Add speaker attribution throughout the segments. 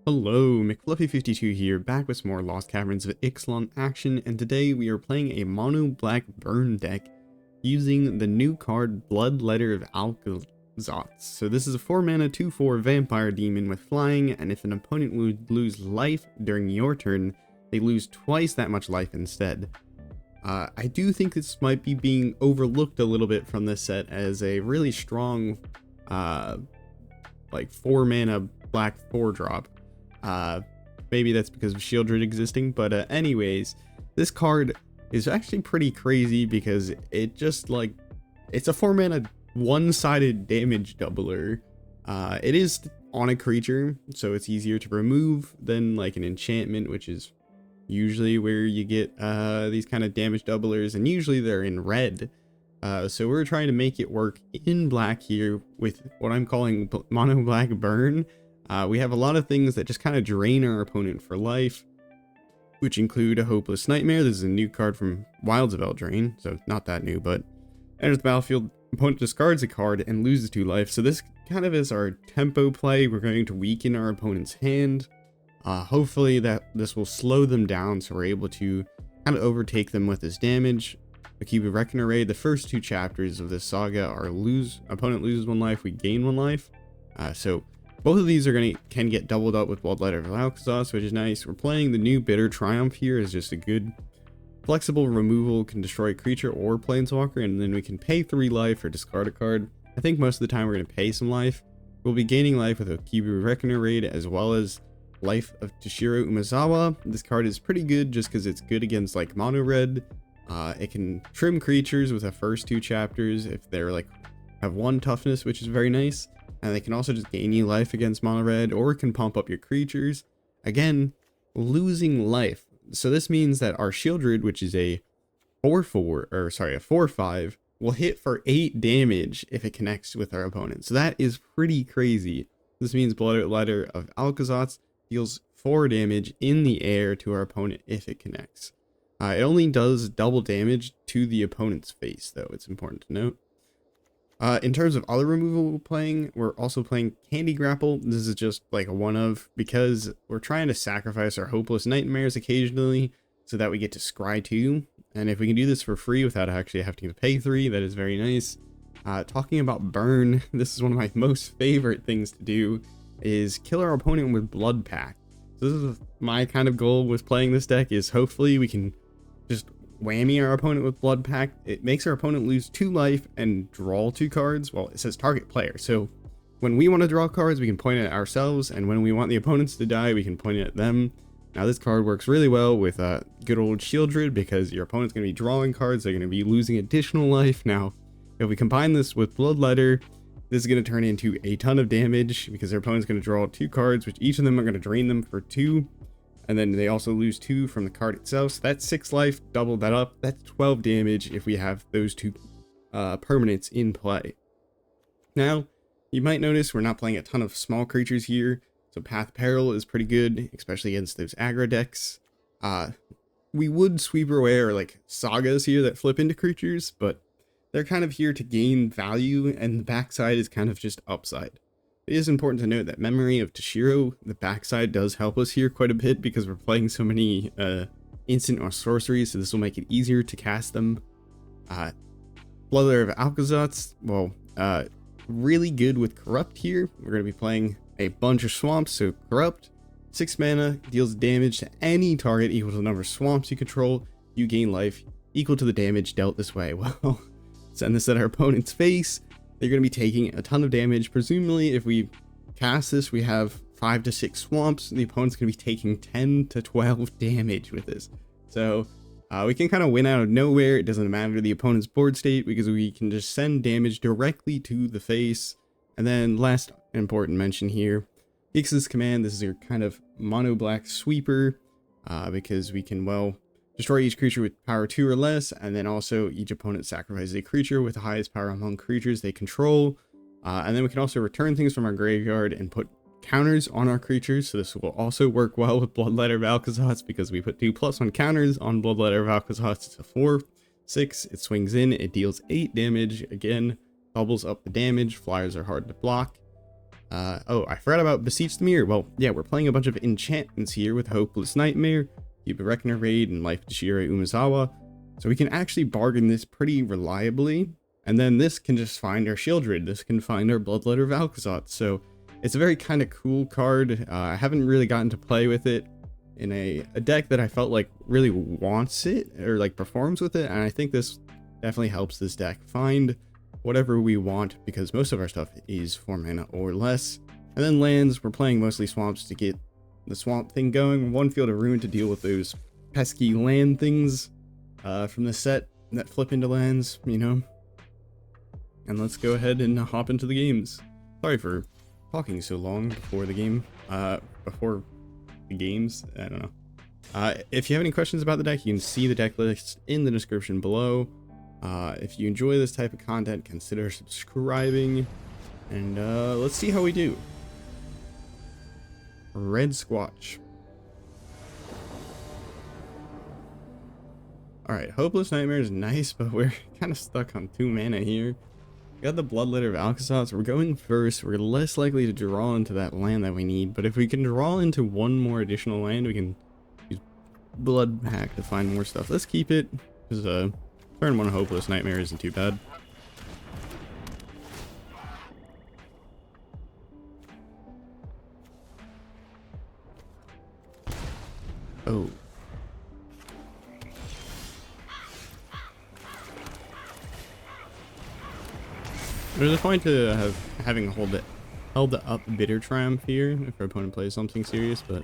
Speaker 1: Hello, McFluffy52 here, back with some more Lost Caverns of Ixalan action, and today we are playing a mono black burn deck using the new card Bloodletter of Aclazotz. So this is a 4-mana 2/4 vampire demon with flying, and if an opponent would lose life during your turn, they lose twice that much life instead. I do think this might be being overlooked a little bit from this set as a really strong, like 4-mana black 4-drop. Maybe that's because of Sheoldred existing, but anyways, this card is actually pretty crazy because it just it's a 4-mana one-sided damage doubler. It is on a creature, so it's easier to remove than like an enchantment, which is usually where you get these kind of damage doublers, and usually they're in red. So we're trying to make it work in black here with what I'm calling mono black burn. We have a lot of things that just kind of drain our opponent for life, which include a Hopeless Nightmare. This is a new card from Wilds of Eldraine, so not that new, but enters the battlefield, opponent discards a card and loses 2 life. So this kind of is our tempo play. We're going to weaken our opponent's hand. Hopefully that this will slow them down so we're able to kind of overtake them with this damage. Okiba Reckoner Raid, the first 2 chapters of this saga are opponent loses 1 life, we gain 1 life. So both of these can get doubled up with Bloodletter of Aclazotz, which is nice. We're playing the new Bitter Triumph here as just a good flexible removal, can destroy a creature or planeswalker, and then we can pay 3 life or discard a card. I think most of the time we're going to pay some life. We'll be gaining life with Okiba Reckoner Raid as well as Life of Toshiro Umezawa. This card is pretty good just because it's good against like mono red. It can trim creatures with the first 2 chapters if they're have 1 toughness, which is very nice. And they can also just gain you life against mono red, or can pump up your creatures. Again, losing life. So this means that our Sheoldred, which is a 4/5, will hit for 8 damage if it connects with our opponent. So that is pretty crazy. This means Bloodletter of Aclazotz deals 4 damage in the air to our opponent if it connects. It only does double damage to the opponent's face, though. It's important to note. In terms of other removal we're playing, we're also playing Candy Grapple. This is just like a one-of because we're trying to sacrifice our Hopeless Nightmares occasionally so that we get to scry 2. And if we can do this for free without actually having to pay 3, that is very nice. Talking about burn, this is one of my most favorite things to do, is kill our opponent with Blood Pact. So this is my kind of goal with playing this deck, is hopefully we can just whammy our opponent with Blood Pact. It makes our opponent lose 2 life and draw 2 cards. Well, it says target player, so when we want to draw cards we can point it at ourselves, and when we want the opponents to die we can point it at them. Now this card works really well with good old Sheoldred because your opponent's going to be drawing cards, they're going to be losing additional life. Now if we combine this with Bloodletter, this is going to turn into a ton of damage because their opponent's going to draw 2 cards, which each of them are going to drain them for 2. And then they also lose 2 from the card itself. So that's 6 life, double that up. That's 12 damage if we have those 2 permanents in play. Now, you might notice we're not playing a ton of small creatures here. So Path Peril is pretty good, especially against those aggro decks. We would Sweeper away or sagas here that flip into creatures, but they're kind of here to gain value, and the backside is kind of just upside. It is important to note that Memory of Toshiro, the backside, does help us here quite a bit because we're playing so many instant or sorceries, so this will make it easier to cast them. Bloodletter of Aclazotz, well, really good with Corrupt here. We're going to be playing a bunch of swamps, so Corrupt, 6 mana, deals damage to any target equal to the number of swamps you control. You gain life equal to the damage dealt this way. Well, send this at our opponent's face. They're going to be taking a ton of damage. Presumably, if we cast this, we have 5 to 6 swamps. The opponent's going to be taking 10 to 12 damage with this. So we can kind of win out of nowhere. It doesn't matter the opponent's board state because we can just send damage directly to the face. And then last important mention here, Ix's Command. This is your kind of mono black sweeper because we can, well, destroy each creature with power 2 or less, and then also each opponent sacrifices a creature with the highest power among creatures they control. And then we can also return things from our graveyard and put counters on our creatures. So this will also work well with Bloodletter of Aclazotz because we put 2/1 counters on Bloodletter of Aclazotz. It's a 4/6. It swings in. It deals 8 damage. Again, doubles up the damage. Flyers are hard to block. Oh, I forgot about Beseech the Mirror. Well, yeah, we're playing a bunch of enchantments here with Hopeless Nightmare, Okiba Reckoner Raid, and Life Deshira Umezawa. So we can actually bargain this pretty reliably. And then this can just find our Sheoldred. This can find our Bloodletter of Aclazotz. So it's a very kind of cool card. I haven't really gotten to play with it in a deck that I felt like really wants it or like performs with it. And I think this definitely helps this deck find whatever we want, because most of our stuff is 4 mana or less. And then lands, we're playing mostly swamps to get the swamp thing going. 1 Field of Ruin to deal with those pesky land things from the set that flip into lands, you know. And let's go ahead and hop into the games. Sorry for talking so long before the game, before the games, I don't know. If you have any questions about the deck, you can see the deck list in the description below. If you enjoy this type of content, consider subscribing, and let's see how we do. Red Squatch. Alright, Hopeless Nightmare is nice, but we're kind of stuck on 2 mana here. We got the Bloodletter of Aclazotz. We're going first. We're less likely to draw into that land that we need, but if we can draw into 1 more additional land, we can use Blood Pact to find more stuff. Let's keep it, because turn 1 Hopeless Nightmare isn't too bad. Oh. There's a point to having held up Bitter Triumph here if our opponent plays something serious, but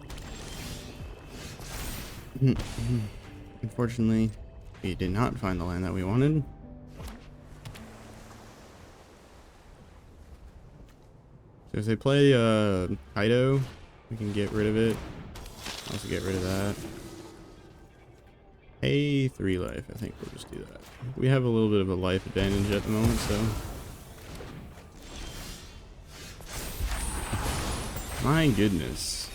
Speaker 1: unfortunately we did not find the land that we wanted. So if they play Kaido, we can get rid of it. Also get rid of that. Hey, 3 life. I think we'll just do that. We have a little bit of a life advantage at the moment, so. My goodness.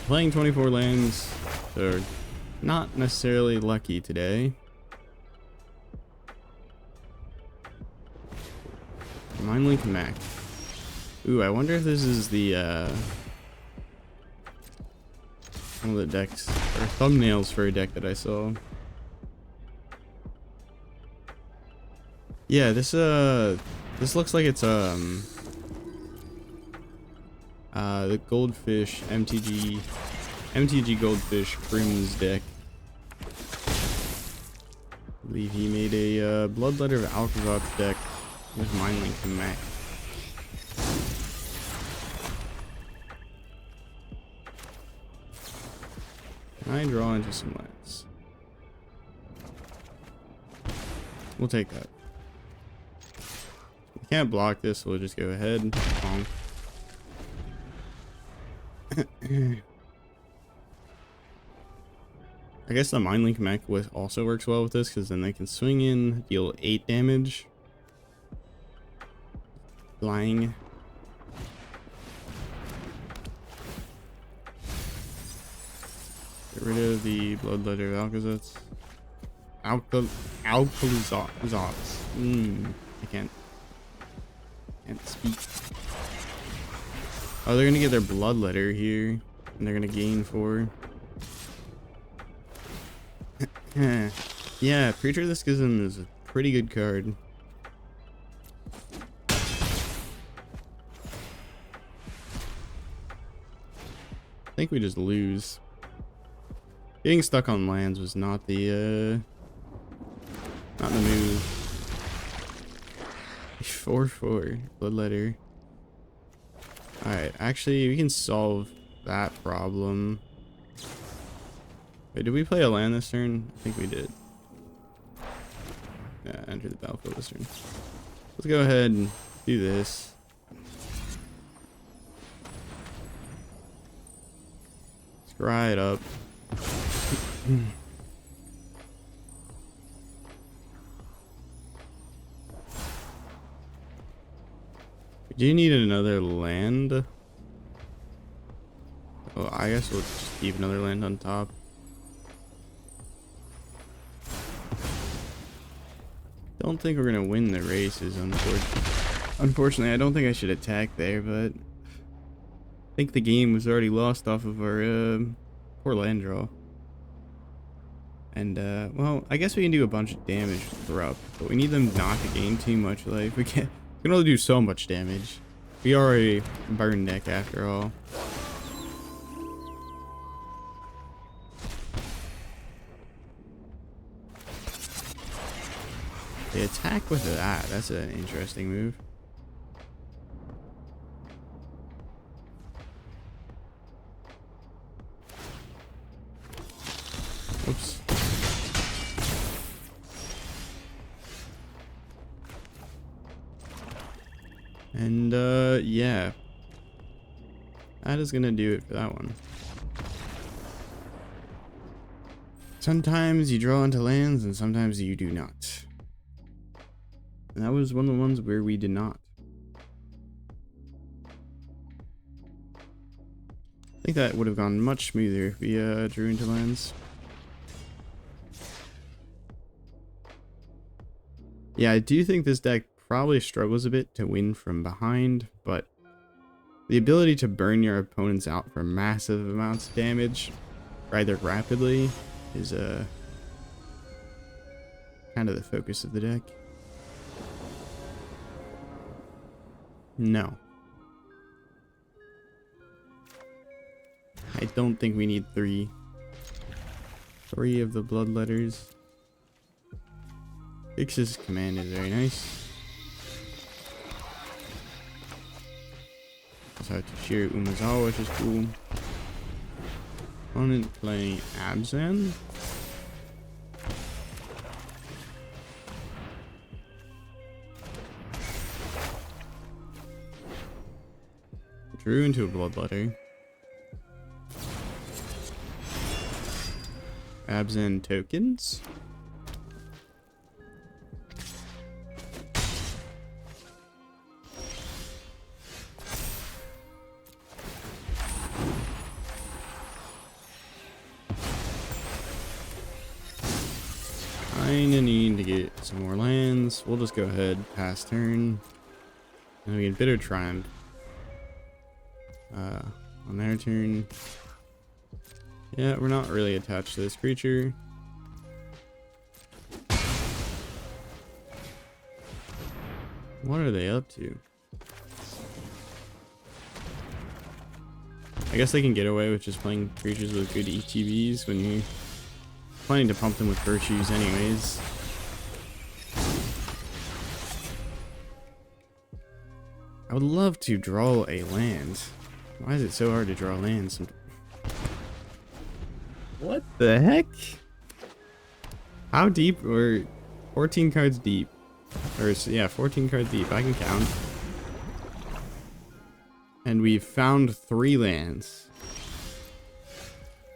Speaker 1: Playing 24 lands, so not necessarily lucky today. Mindlink Mac. Ooh, I wonder if this is the one of the decks or thumbnails for a deck that I saw. Yeah, this looks like it's the Goldfish MTG Goldfish Crim's deck. I believe he made a Bloodletter of Aclazotz deck with Mindlink and Mac. Can I draw into some lands? We'll take that. We can't block this, so we'll just go ahead. Bonk. I guess the Mindlink mech also works well with this, because then they can swing in, deal 8 damage. Flying. Get rid of the Bloodletter of Aclazotz. Aclazotz. I can't speak. Oh, they're gonna get their Bloodletter here, and they're gonna gain 4. Yeah, Preacher of the Schism is a pretty good card. I think we just lose. Getting stuck on lands was not the move. 4/4 Bloodletter. Alright, actually we can solve that problem. Wait, did we play a land this turn? I think we did. Yeah, enter the battlefield this turn. Let's go ahead and do this. Scry it up. Do you need another land? Oh, I guess we'll just keep another land on top. Don't think we're gonna win the races, unfortunately. Unfortunately, I don't think I should attack there, but I think the game was already lost off of our poor land draw. And, well, I guess we can do a bunch of damage with Corrupt, but we need them not to gain too much life. We can only do so much damage. We are a burn deck after all. They attack with that. That's an interesting move. Oops. And, yeah. That is gonna do it for that one. Sometimes you draw into lands, and sometimes you do not. And that was one of the ones where we did not. I think that would have gone much smoother if we, drew into lands. Yeah, I do think this deck probably struggles a bit to win from behind, but the ability to burn your opponents out for massive amounts of damage rather rapidly is kind of the focus of the deck. No. I don't think we need three of the Bloodletters. Ix's command is very nice. Also have Toshiro Umezawa, which is cool. Opponent playing Abzan. Drew into a Bloodletter. Abzan tokens. Kinda need to get some more lands. We'll just go ahead, pass turn. And we get Bitter Triumph on their turn. Yeah, we're not really attached to this creature. What are they up to? I guess they can get away with just playing creatures with good ETBs when you're planning to pump them with virtues anyways. I would love to draw a land. Why is it so hard to draw lands? What the heck? How deep? We're 14 cards deep. Or, yeah, 14 cards deep. I can count. And we've found 3 lands.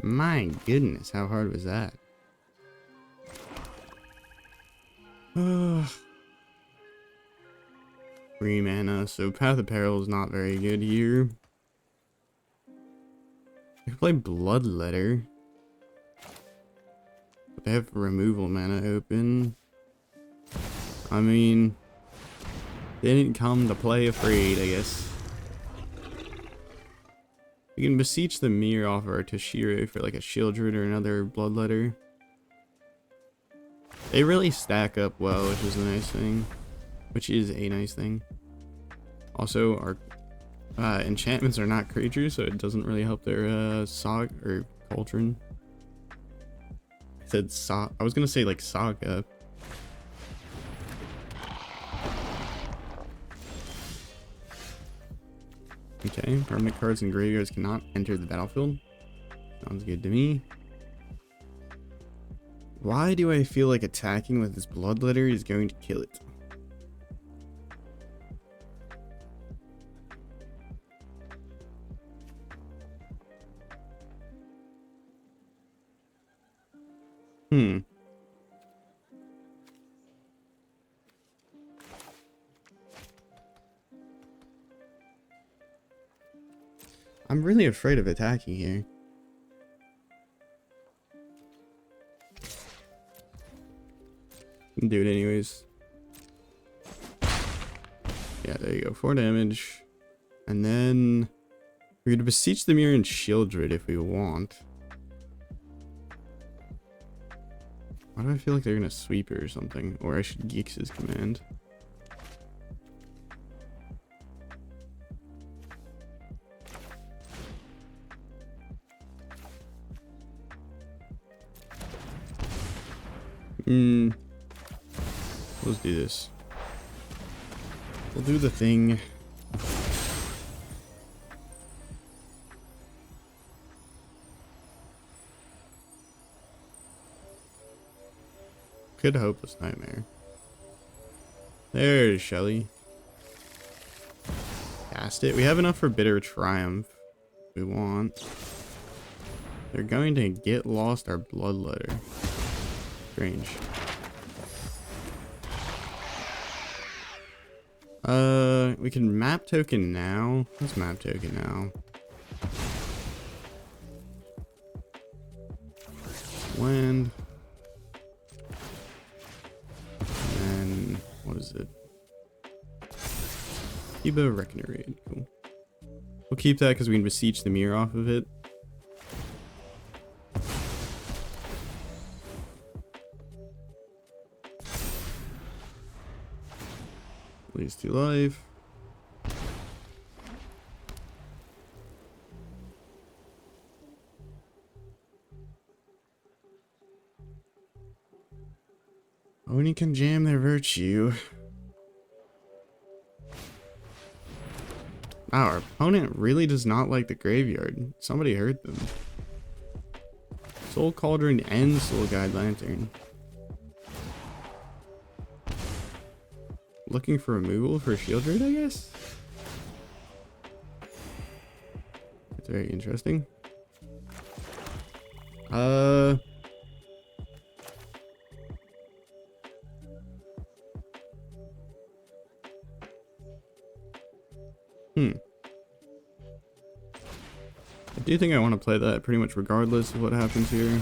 Speaker 1: My goodness, how hard was that? 3 mana, so Path of Peril is not very good here. I could play Bloodletter. But they have removal mana open. I mean, they didn't come to play afraid, I guess. We can Beseech the Mirror off our Toshiro for like a Sheoldred or another Bloodletter. They really stack up well, which is a nice thing. Which is a nice thing. Also, our enchantments are not creatures, so it doesn't really help their Saga or Cauldron. I said I was gonna say like Saga. Okay, permanent cards and graveyards cannot enter the battlefield. Sounds good to me. Why do I feel like attacking with this Bloodletter is going to kill it? I'm really afraid of attacking here. Do it anyways. Yeah, there you go. 4 damage. And then we're going to Beseech the Mirror and Sheoldred if we want. Why do I feel like they're going to sweep it or something? Or I should Geeks his command. Let's do this. We'll do the thing. Could Hopeless Nightmare. There's Shelly. Cast it. We have enough for Bitter Triumph. We want. They're going to get lost our Bloodletter. Strange. We can map token now. Let's map token now. Land. And what is it? Okiba Reckoner Raid. Cool. We'll keep that because we can Beseech the Mirror off of it. Leads to life. Oni can jam their virtue. Wow, our opponent really does not like the graveyard. Somebody hurt them. Soul Cauldron and Soul Guide Lantern. Looking for removal for Sheoldred, I guess? It's very interesting. I do think I want to play that pretty much regardless of what happens here.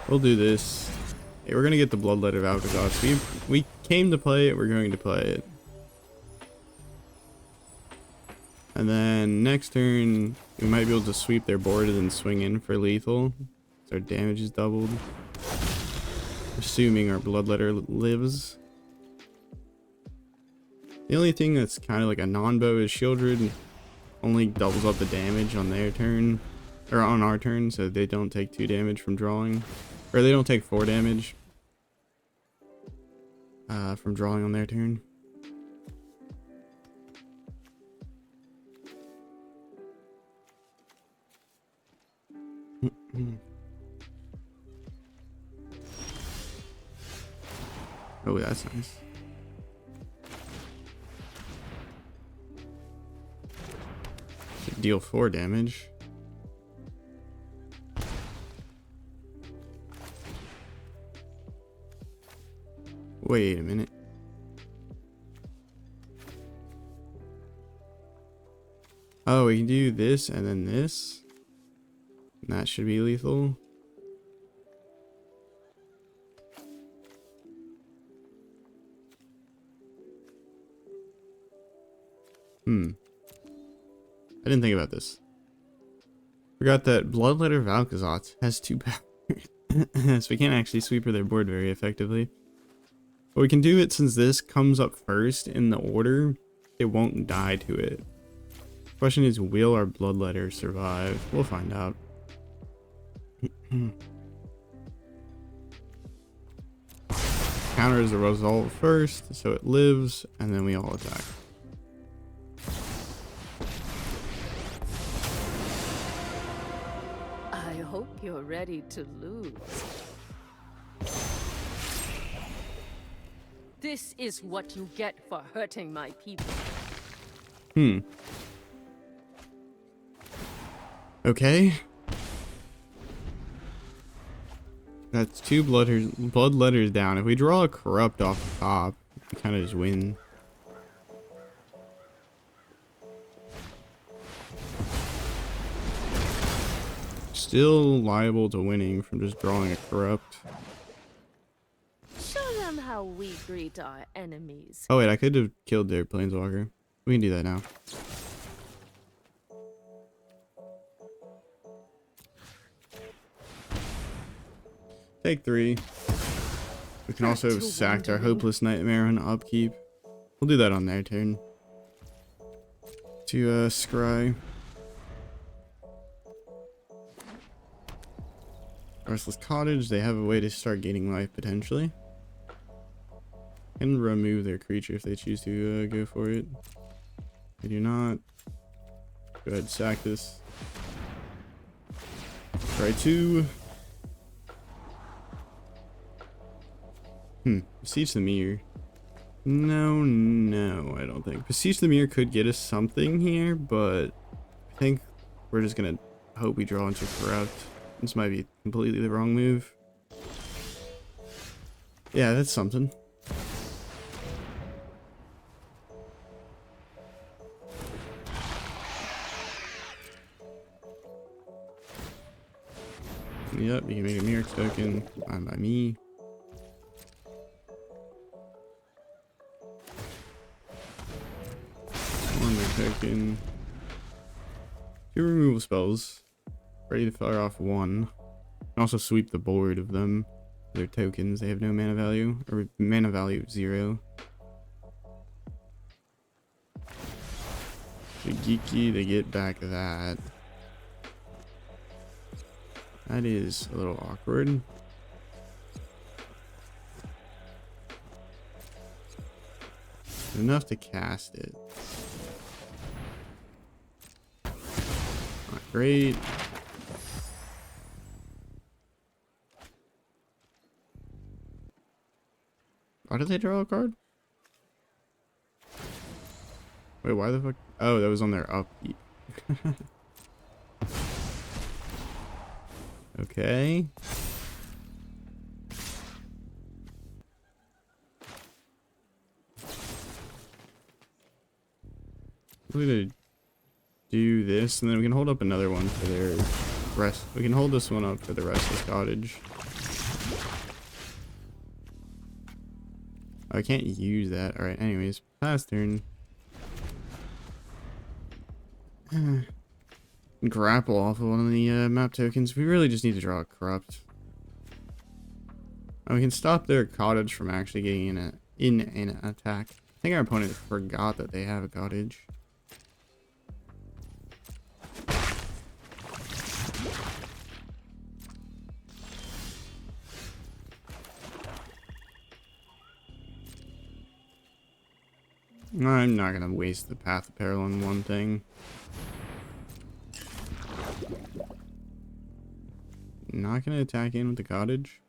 Speaker 1: We'll do this. Hey, we're gonna get the Bloodletter of Aclazotz. We came to play it, we're going to play it. And then next turn, we might be able to sweep their board and then swing in for lethal. So our damage is doubled. Assuming our Bloodletter lives. The only thing that's kind of like a non-bow is Sheoldred only doubles up the damage on their turn, or on our turn, so they don't take 2 damage from drawing, or they don't take 4 damage from drawing on their turn. Oh, that's nice. Deal 4 damage. Wait a minute. Oh, we can do this and then this. And that should be lethal. I didn't think about this. Forgot that Bloodletter of Aclazotz has 2 power. So we can't actually sweeper their board very effectively. But we can do it since this comes up first in the order. It won't die to it. Question is, will our Bloodletter survive? We'll find out. Counter is the result first, so it lives, and then we all attack.
Speaker 2: I hope you're ready to lose. This is what you get for hurting my people.
Speaker 1: Okay. That's 2 bloodletters down. If we draw a corrupt off the top, we kind of just win. still liable to winning from just drawing a corrupt.
Speaker 2: Show them how we greet our enemies.
Speaker 1: Oh wait, I could have killed their planeswalker. We can do that now. Take 3. We can also have sacked our Hopeless Nightmare on upkeep. We'll do that on their turn. To scry. Restless Cottage, they have a way to start gaining life potentially. And remove their creature if they choose to go for it. They do not. Go ahead, sack this. Try 2. Beseech the Mirror. No, I don't think. Beseech the Mirror could get us something here, but I think we're just gonna hope we draw into Corrupt. This might be completely the wrong move. Yeah, that's something. Yep, you can make a Mirror token. Fine by me. One more token. 2 removal spells. Ready to fire off 1. And also sweep the board of them. Their tokens. They have no mana value. Or mana value 0. The geeky, they get back that. That is a little awkward. Enough to cast it. Not great. Why did they draw a card? Wait, why the fuck? Oh, that was on their upkeep. Okay. We're gonna do this, and then we can hold up another one for their rest. We can hold this one up for the Restless Cottage. Oh, I can't use that. Alright, anyways, pass turn. Grapple off of one of the map tokens. We really just need to draw a Corrupt. And we can stop their cottage from actually getting in an attack. I think our opponent forgot that they have a cottage. I'm not gonna waste the Path of Peril on one thing. Not gonna attack in with the cottage.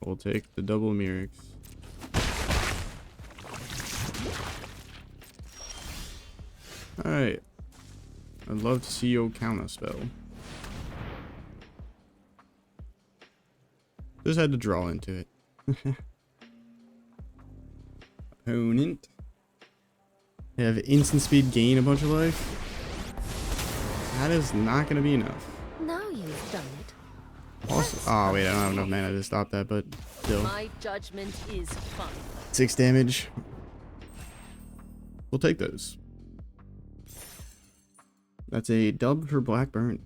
Speaker 1: We'll take the double Mirrors. Alright. I'd love to see you counter spell. Just had to draw into it. Opponent. They have instant speed, gain a bunch of life. That is not going to be enough.
Speaker 2: Now you've done it.
Speaker 1: Also, oh wait, I don't have enough mana to stop that, but still.
Speaker 2: My judgment is fine.
Speaker 1: 6 damage. We'll take those. That's a dub for Blackburn.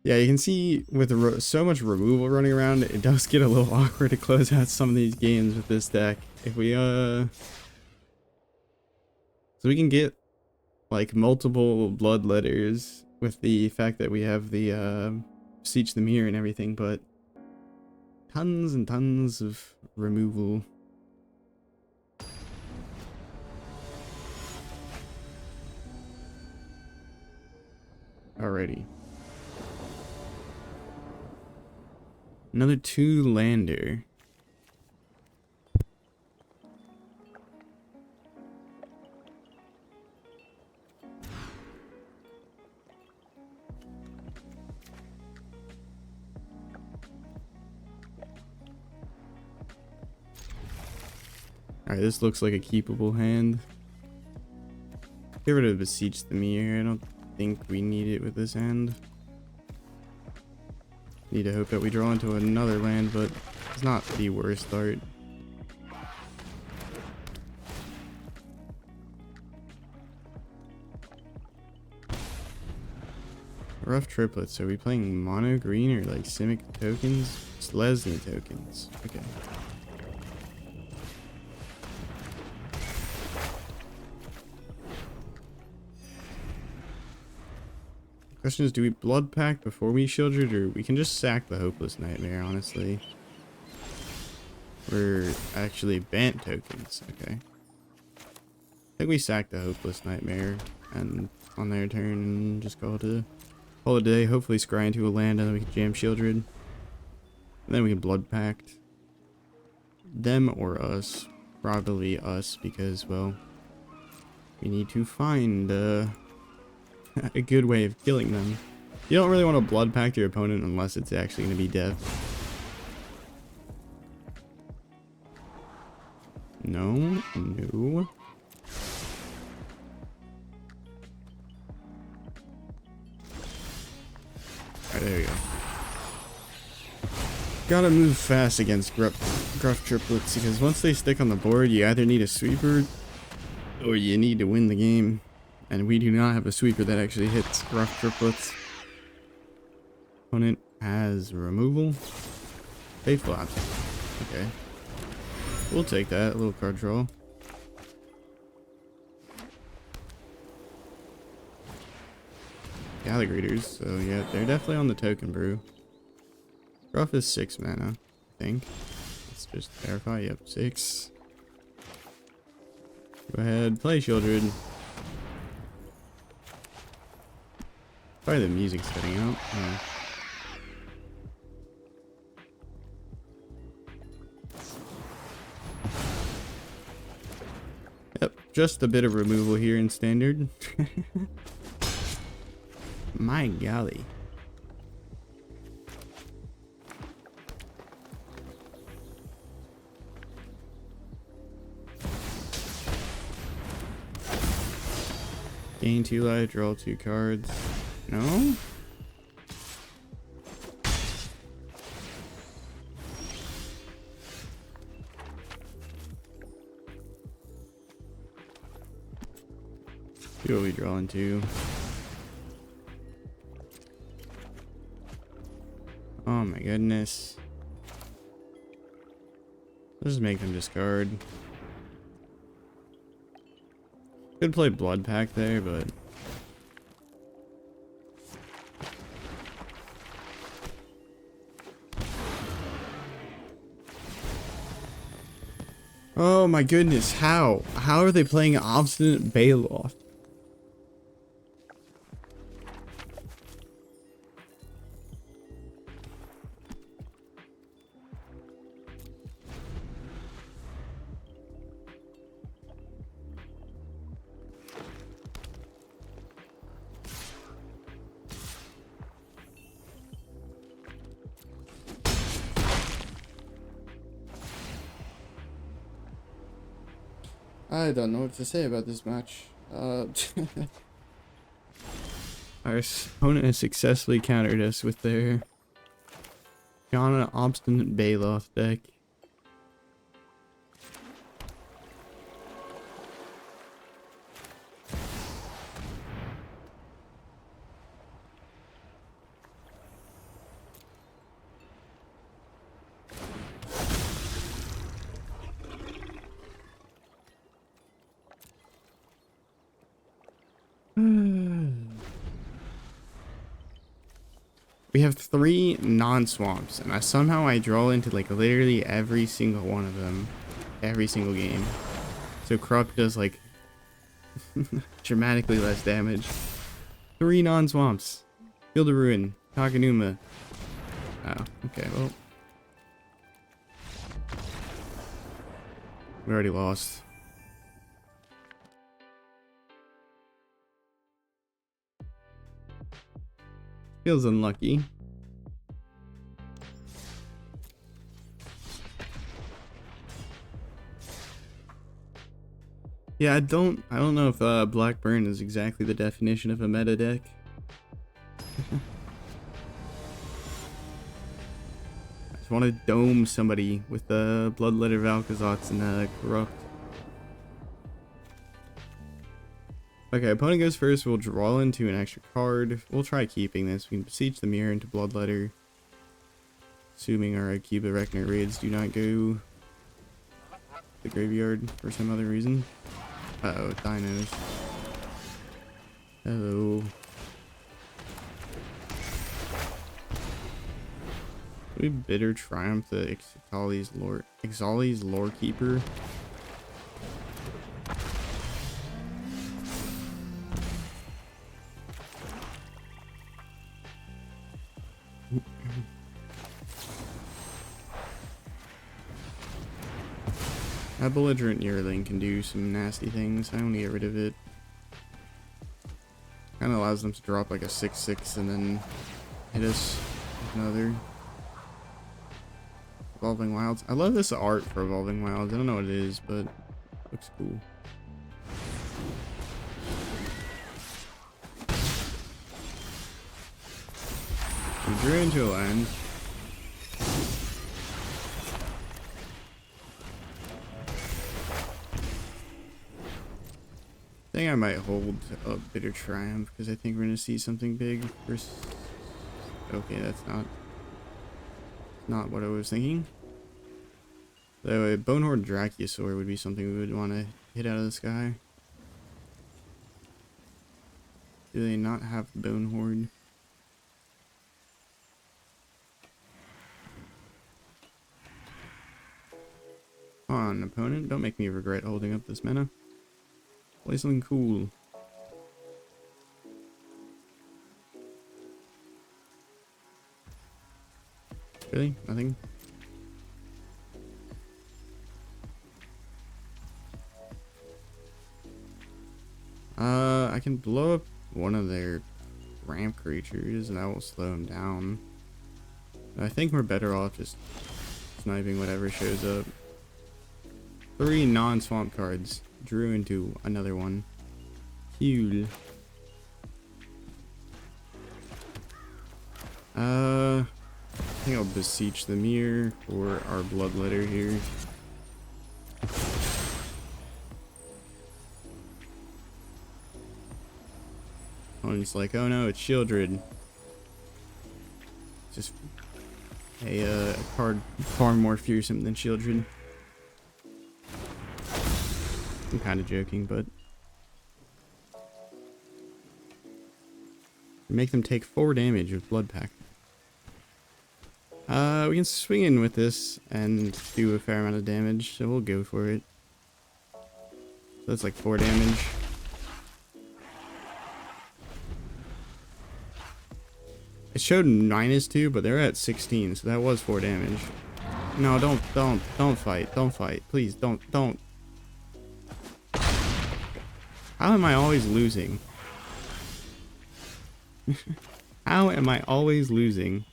Speaker 1: Yeah, you can see with so much removal running around, it does get a little awkward to close out some of these games with this deck. If we so we can get like multiple Bloodletters with the fact that we have the Beseech the Mirror and everything, but tons and tons of removal. Alrighty. Another 2-lander. Alright, this looks like a keepable hand. Get rid of Beseech the Mirror. I don't think we need it with this hand. Need to hope that we draw into another land, but it's not the worst start. Rough triplets. Are we playing mono green or like Simic tokens? It's Leslie tokens. Okay. Question is, do we blood pact before we Sheoldred, or we can just sack the Hopeless Nightmare, honestly. We're actually Bant tokens, okay. I think we sack the Hopeless Nightmare and on their turn and just call it a day. Hopefully scry into a land and then we can jam Sheoldred. And then we can blood pact. Them or us. Probably us because, well, we need to find a good way of killing them. You don't really want to blood pact your opponent unless it's actually going to be death. No, no. Alright, there we go. Gotta move fast against gruff triplets because once they stick on the board, you either need a sweeper or you need to win the game. And we do not have a sweeper that actually hits gruff triplets. Opponent has removal. Faithful Abzan. Okay. We'll take that. A little card draw. Gather Greeters. So yeah, they're definitely on the token brew. Gruff is 6 mana, I think. Let's just verify. Yep, 6. Go ahead, play Sheoldred. Probably the music's cutting out. Oh. Yep, just a bit of removal here in standard. My golly. Gain 2 life, draw 2 cards. No? See what we draw into. Oh my goodness. Let's just make them discard. Could play Blood Pact there, but oh my goodness, how? How are they playing Obstinate Baloth? I don't know what to say about this match. Our opponent has successfully countered us with their Yana Obstinate Baloth deck. We have 3 non-swamps, and somehow I draw into like literally every single one of them, every single game. So Corrupt does like dramatically less damage. 3 non-swamps. Field of Ruin, Takanuma. Oh, okay, well. We already lost. Feels unlucky. Yeah, I don't know if Blackburn is exactly the definition of a meta deck. I just want to dome somebody with the Bloodletter of Aclazotz and Corrupt. Okay, opponent goes first. We'll draw into an extra card. We'll try keeping this. We can Beseech the Mirror into Bloodletter. Assuming our Okiba Reckoner Raids do not go to the graveyard for some other reason. Uh-oh, dinos. Hello. We Bitter Triumph the Exali's Lore Keeper. That Belligerent Yearling can do some nasty things. I want to get rid of it. Kind of allows them to drop like a 6/6 and then hit us with another. Evolving Wilds. I love this art for Evolving Wilds. I don't know what it is, but it looks cool. We drew into a land. I think I might hold a Bitter Triumph because I think we're gonna see something big first. Okay, that's not what I was thinking. Though a Bonehorde Drachiosaur would be something we would want to hit out of the sky. Do they not have Bonehorde? Come on, opponent, don't make me regret holding up this mana. Play something cool. Really? Nothing? I can blow up one of their ramp creatures and that will slow them down. I think we're better off just sniping whatever shows up. 3 non-swamp cards. Drew into another one. Cool. I think I'll Beseech the Mirror for our Bloodletter here. One's like, oh no, it's Sheoldred. Just a card far more fearsome than Sheoldred. I'm kind of joking, but make them take 4 damage with Blood Pact. We can swing in with this and do a fair amount of damage, so we'll go for it. So that's like 4 damage. It showed -2, but they're at 16, so that was 4 damage. No, don't fight, please, don't. How am I always losing? How am I always losing?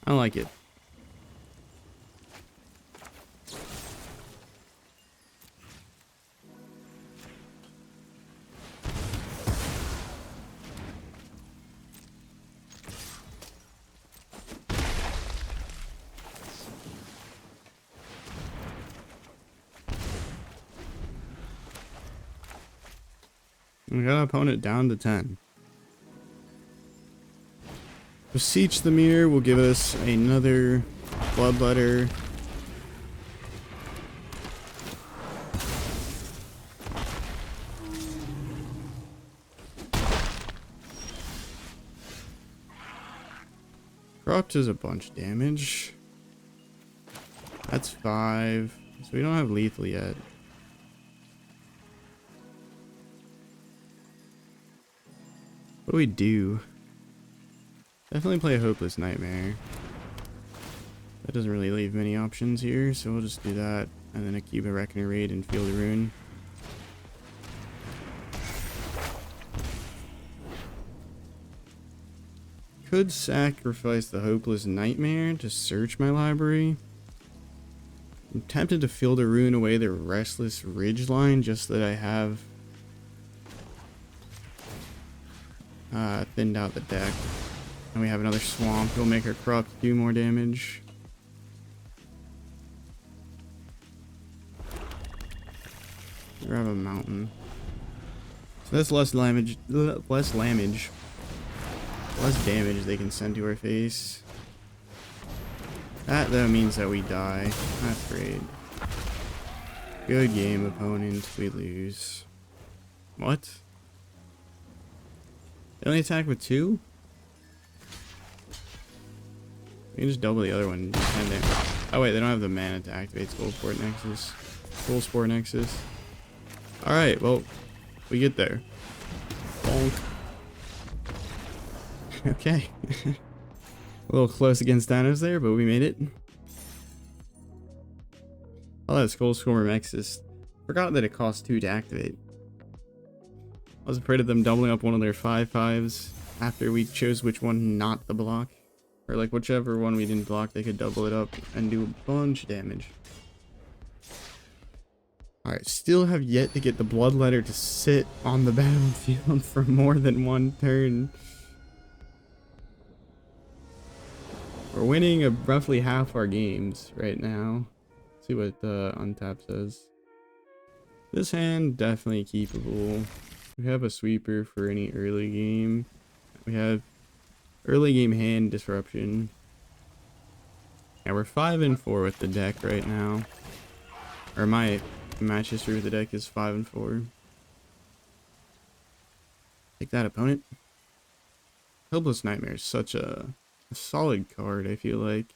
Speaker 1: I don't like it. We got our opponent down to 10. Beseech the Mirror will give us another Bloodletter. Corrupt is a bunch of damage. That's 5. So we don't have lethal yet. What do we do? Definitely play a Hopeless Nightmare. That doesn't really leave many options here, so we'll just do that. And then Okiba Reckoner Raid and Field of Ruin. Could sacrifice the Hopeless Nightmare to search my library. I'm tempted to field a rune away the Restless Ridgeline just so that I have thinned out the deck. And we have another swamp. It'll make our crops do more damage. Grab a mountain. So that's less damage, less damage they can send to our face. That though means that we die. That's great. Good game, opponent. We lose. What? They only attack with 2? We can just double the other one and just send it. Oh wait, they don't have the mana to activate Skullsport Nexus. Skullsport Nexus. Alright, well, we get there. Bonk. Okay. A little close against Thanos there, but we made it. Oh, that Skullsport Nexus. Forgot that it costs 2 to activate. I was afraid of them doubling up one of their 5/5s after we chose which one not to block. Or like whichever one we didn't block, they could double it up and do a bunch of damage. Alright, still have yet to get the Bloodletter to sit on the battlefield for more than 1 turn. We're winning roughly half our games right now. Let's see what Untap says. This hand, definitely keepable. We have a sweeper for any early game. We have early game hand disruption. Yeah, we're 5-4 with the deck right now. Or my match history with the deck is 5-4. Take that, opponent. Helpless Nightmare is such a solid card, I feel like.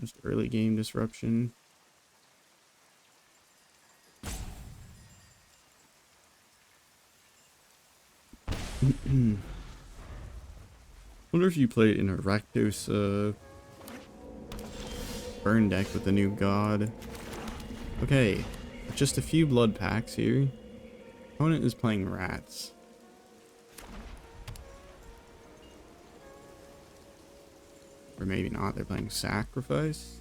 Speaker 1: Just early game disruption. Wonder if you play it in a Rakdos burn deck with the new god. Okay, just a few blood packs here. Opponent is playing rats. Or maybe not, they're playing sacrifice.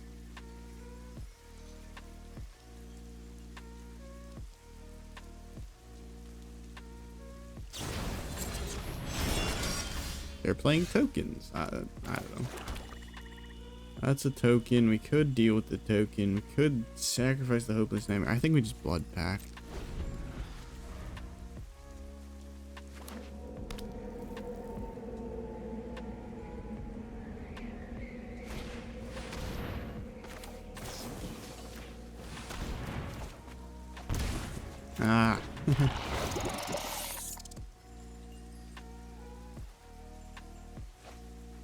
Speaker 1: They're playing tokens. I don't know. That's a token. We could deal with the token. We could sacrifice the Hopeless Nightmare. I think we just blood pack. Ah.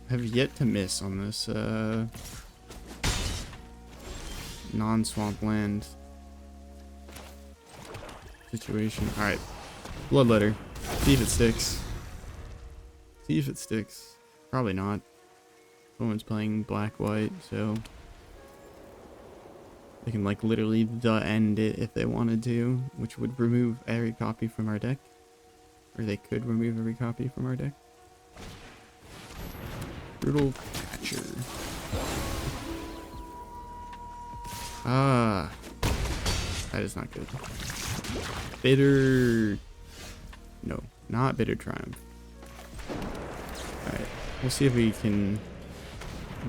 Speaker 1: Have yet to miss on this non-swamp land situation. Alright, Bloodletter. See if it sticks. See if it sticks. Probably not. Someone's playing black-white, so they can like literally end it if they wanted to, which would remove every copy from our deck. Or they could remove every copy from our deck. Brutal Catcher. Ah. That is not good. Bitter... No, not Bitter Triumph. Alright, we'll see if we can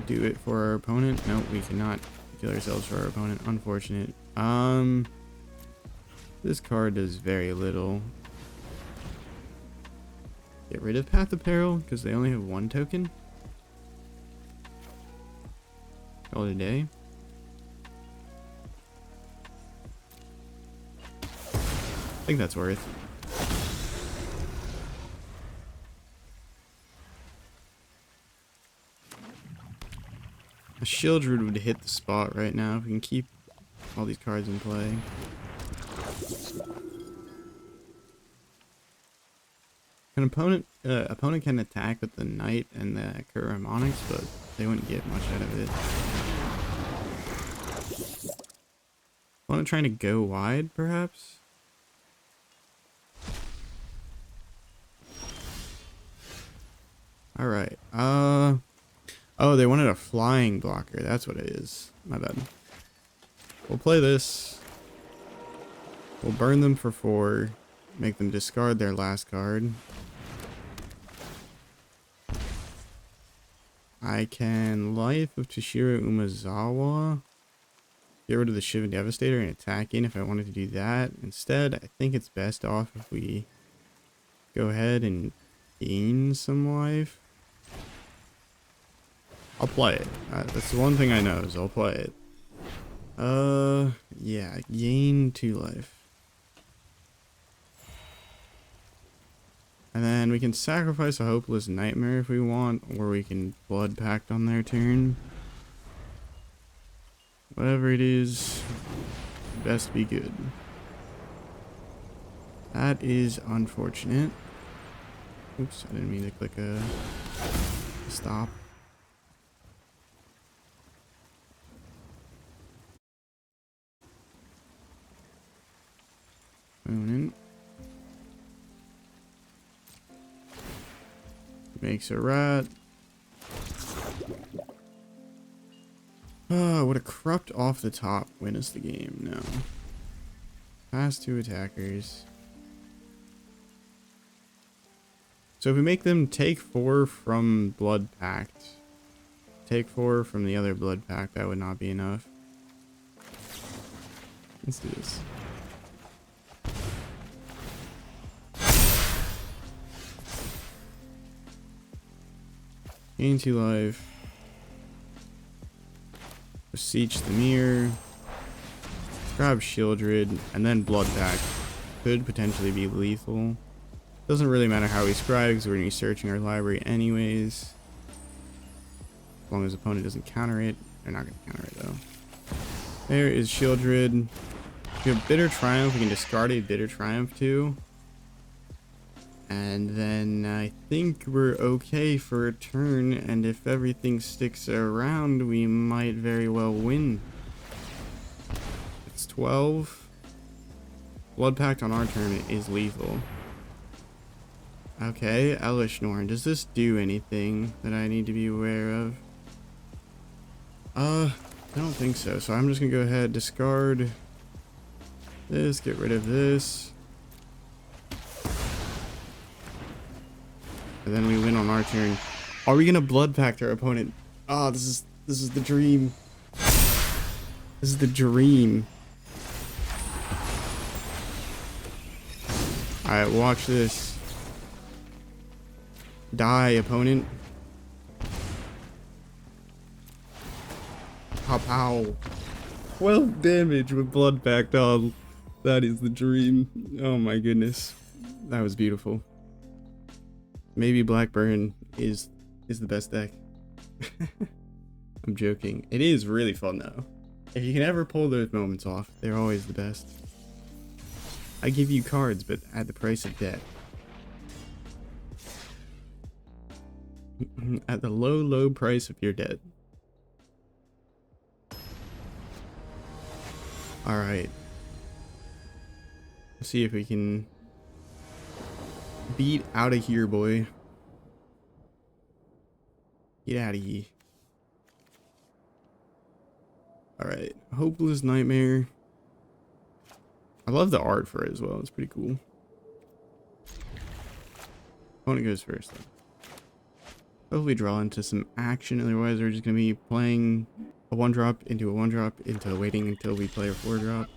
Speaker 1: do it for our opponent. No, we cannot kill ourselves for our opponent. Unfortunate. This card does very little. Get rid of Path of Peril, because they only have 1 token. Call it a day. I think that's worth. A Sheoldred would hit the spot right now if we can keep all these cards in play. An opponent can attack with the Knight and the Harmonics, but they wouldn't get much out of it. Opponent trying to go wide, perhaps? Alright, oh, they wanted a flying blocker. That's what it is. My bad. We'll play this. We'll burn them for 4. Make them discard their last card. I can Life of Toshiro Umezawa. Get rid of the Shivan Devastator and attack in if I wanted to do that. Instead, I think it's best off if we go ahead and gain some life. I'll play it. That's the one thing I know is I'll play it. Yeah, gain 2 life. And then we can sacrifice a Hopeless Nightmare if we want, or we can Blood Pact on their turn. Whatever it is, best be good. That is unfortunate. Oops, I didn't mean to click a stop. Opponent makes a rat. Would a Corrupt off the top win us the game? No. Pass 2 attackers. So if we make them take 4 from Blood Pact, take 4 from the other Blood Pact, that would not be enough. Let's do this. Gain 2 life. Beseech the Mirror. Grab Sheoldred, and then Blood Pact could potentially be lethal. Doesn't really matter how we scribe because we're going to be searching our library anyways. As long as the opponent doesn't counter it. They're not going to counter it though. There is Sheoldred. We have Bitter Triumph. We can discard a Bitter Triumph too. And then I think we're okay for a turn, and if everything sticks around, we might very well win. It's 12. Blood Pact on our turn is lethal. Okay, Elishnorn. Does this do anything that I need to be aware of? I don't think so. So I'm just gonna go ahead, discard this, get rid of this. And then we win on our turn. Are we gonna Blood Pact our opponent? Ah, this is the dream. This is the dream. Alright, watch this. Die, opponent. Pow pow. 12 damage with Blood Pact. Oh, that is the dream. Oh my goodness. That was beautiful. Maybe Blackburn is the best deck. I'm joking. It is really fun though. If you can ever pull those moments off, they're always the best. I give you cards, but at the price of death. At the low, low price of your dead. Alright. Let's see if we can beat out of here, boy. Get out of here. Alright. Hopeless Nightmare. I love the art for it as well. It's pretty cool. Opponent goes first, though. Hopefully draw into some action. Otherwise, we're just going to be playing a 1-drop into a 1-drop into waiting until we play a 4-drop.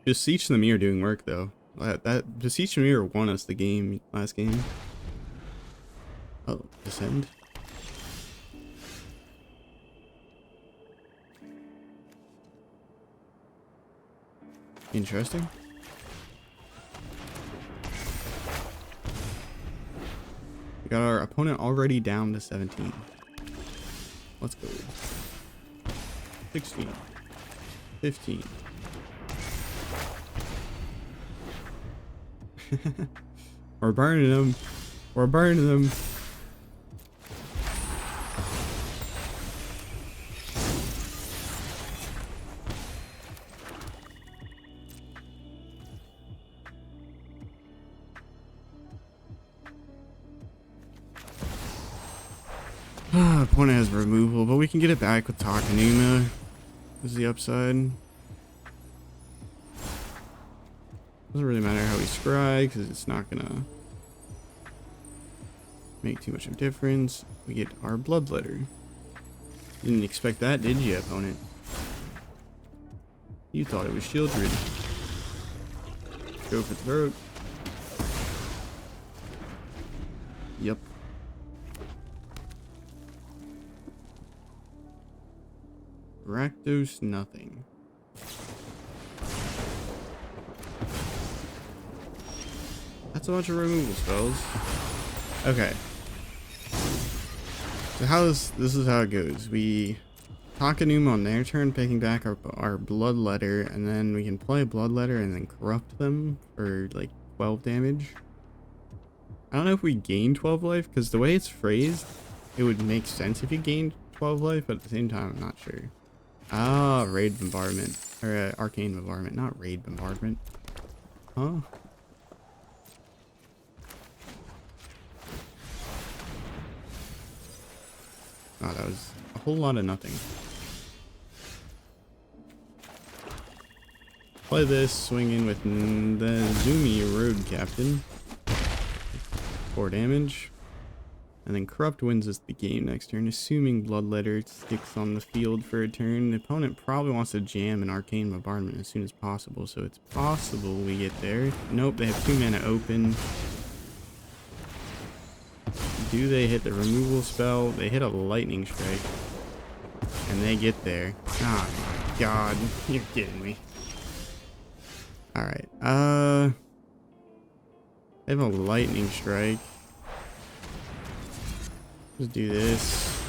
Speaker 1: Beseech the Mirror doing work though. That Beseech the Mirror won us the game last game. Oh, descend. Interesting. We got our opponent already down to 17. Let's go. 16. 15. We're burning them. We're burning them. Opponent has removal, but we can get it back with Takanuma. Is the upside. Doesn't really matter how we scry, because it's not gonna make too much of a difference. We get our Bloodletter. Didn't expect that, did you, opponent? You thought it was Sheoldred. Go for throat. Yep. Rakdos, nothing. That's a bunch of removal spells. Okay. So this is how it goes. We Takanuma on their turn, picking back our Bloodletter, and then we can play Bloodletter and then corrupt them for like 12 damage. I don't know if we gain 12 life, because the way it's phrased, it would make sense if you gained 12 life, but at the same time, I'm not sure. Ah, Raid Bombardment. Or Arcane Bombardment, not Raid Bombardment. Huh? Oh, that was a whole lot of nothing. Play this, swing in with the Zoomy Road Captain. 4 damage. And then Corrupt wins us the game next turn, assuming Bloodletter sticks on the field for a turn. The opponent probably wants to jam an Arcane Bombardment as soon as possible, so it's possible we get there. Nope, they have 2 mana open. Do they hit the removal spell? They hit a lightning strike. And they get there. Oh my god, you're kidding me. Alright, they have a lightning strike. Let's do this.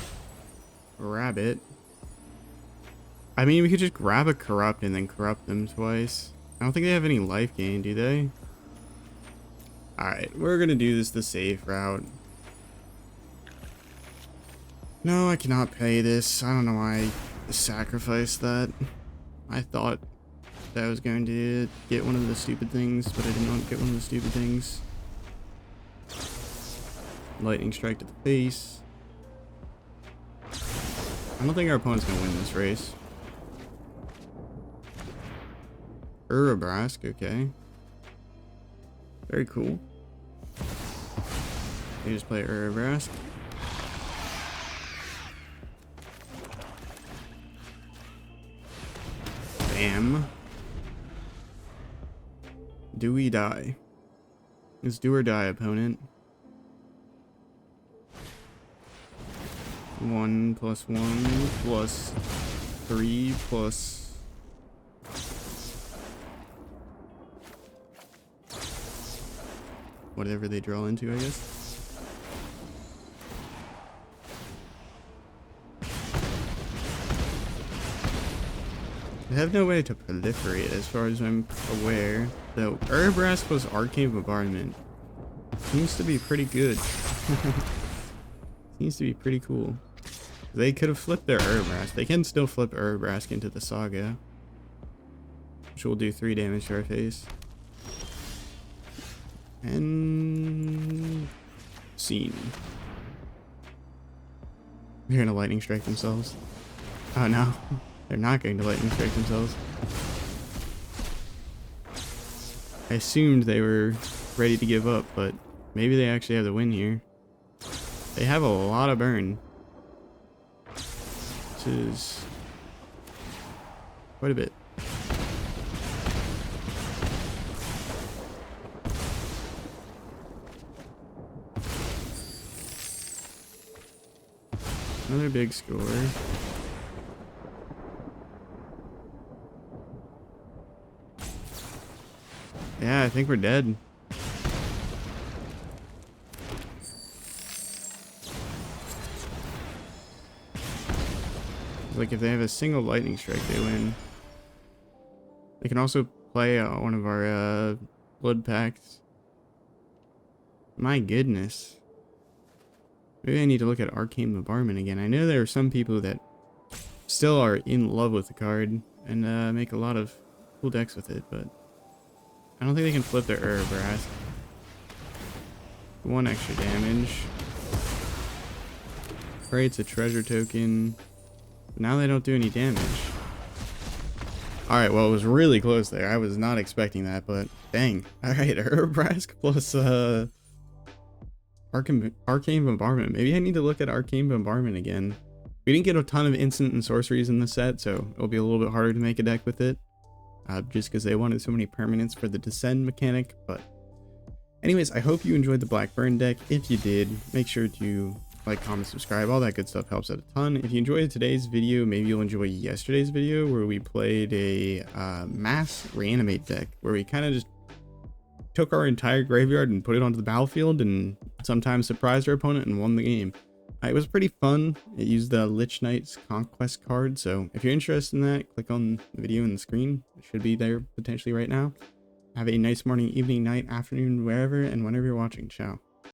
Speaker 1: Grab it. I mean, we could just grab a corrupt and then corrupt them twice. I don't think they have any life gain, do they? Alright, we're gonna do this the safe route. No, I cannot pay this. I don't know why I sacrificed that. I thought that I was going to get one of the stupid things, but I did not get one of the stupid things. Lightning strike to the face. I don't think our opponent's gonna win this race. Urabrask, okay. Very cool. You just play Urabrask. Bam. Do we die? It's do or die, opponent. 1 + 1 plus 3 plus whatever they draw into, I guess. They have no way to proliferate as far as I'm aware. Though Urabrask plus Arcane Bombardment seems to be pretty good. Seems to be pretty cool. They could have flipped their Urabrask. They can still flip Urabrask into the Saga, which will do 3 damage to our face. And scene. They're gonna lightning strike themselves. Oh no, they're not going to lightning strike themselves. I assumed they were ready to give up, but maybe they actually have the win here. They have a lot of burn. This is quite a bit. Another big score. Yeah, I think we're dead. Like if they have a single lightning strike, they win. They can also play one of our blood pacts. My goodness. Maybe I need to look at Arcane Bombardment again. I know there are some people that still are in love with the card and make a lot of cool decks with it, but I don't think they can flip their Urabrask. 1 extra damage. creates a treasure token. Now they don't do any damage. Alright, well, it was really close there. I was not expecting that, but dang. Alright, Herbrask plus Arcane Bombardment. Maybe I need to look at Arcane Bombardment again. We didn't get a ton of instant and sorceries in the set, so it'll be a little bit harder to make a deck with it. Just because they wanted so many permanents for the Descend mechanic. But anyways, I hope you enjoyed the Blackburn deck. If you did, make sure to like, comment, subscribe. All that good stuff helps out a ton. If you enjoyed today's video, maybe you'll enjoy yesterday's video where we played a mass reanimate deck where we kind of just took our entire graveyard and put it onto the battlefield and sometimes surprised our opponent and won the game. It was pretty fun. It used the Lich Knight's Conquest card, so if you're interested in that, click on the video in the screen. It should be there potentially right now. Have a nice morning, evening, night, afternoon, wherever and whenever you're watching. Ciao.